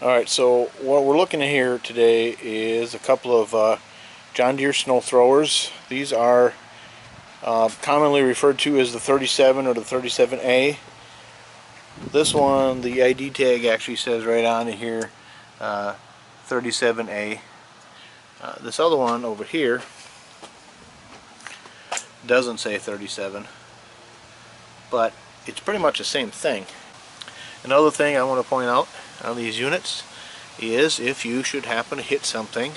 Alright, so what we're looking at here today is a couple of John Deere snow throwers. These are commonly referred to as the 37 or the 37A. This one, the ID tag actually says right on here 37A. This other one over here doesn't say 37, but it's pretty much the same thing. Another thing I want to point out on these units is if you should happen to hit something,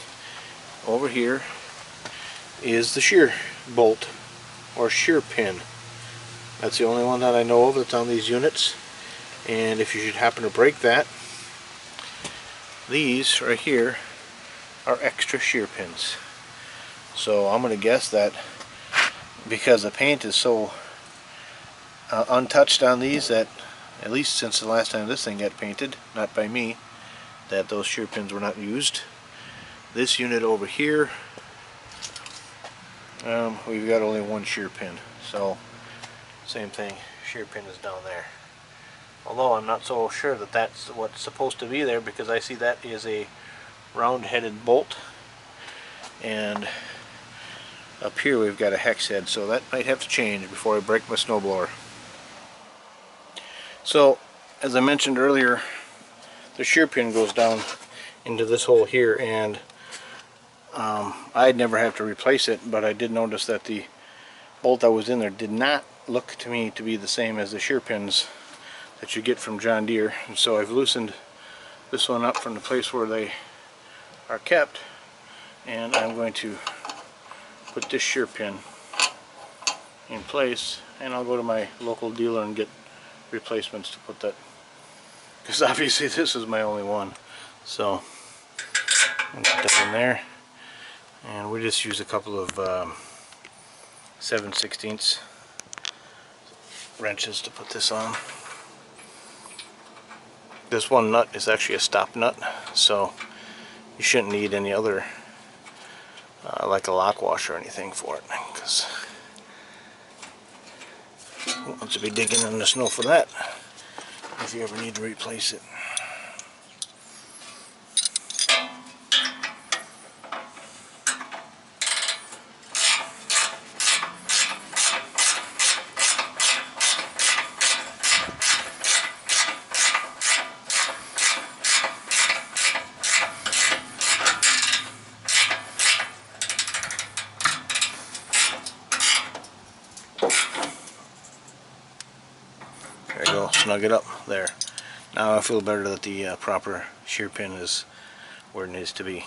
over here is the shear bolt or shear pin. That's the only one that I know of that's on these units, and if you should happen to break that, these right here are extra shear pins. So I'm going to guess that because the paint is so untouched on these, that at least since the last time this thing got painted, not by me, that those shear pins were not used. This unit over here, we've got only one shear pin, so same thing, shear pin is down there. Although I'm not so sure that that's what's supposed to be there, because I see that is a round-headed bolt, and up here we've got a hex head, so that might have to change before I break my snowblower. So, as I mentioned earlier, the shear pin goes down into this hole here, and I'd never have to replace it, but I did notice that the bolt that was in there did not look to me to be the same as the shear pins that you get from John Deere, and so I've loosened this one up from the place where they are kept, and I'm going to put this shear pin in place, and I'll go to my local dealer and get replacements to put that, because obviously this is my only one. So I'll put that in there, and we just use a couple of 7/16 wrenches to put this on. This one nut is actually a stop nut, so you shouldn't need any other like a lock washer or anything for it, because you won't have to be digging in the snow for that if you ever need to replace it. There you go, snug it up there. Now I feel better that the proper shear pin is where it needs to be.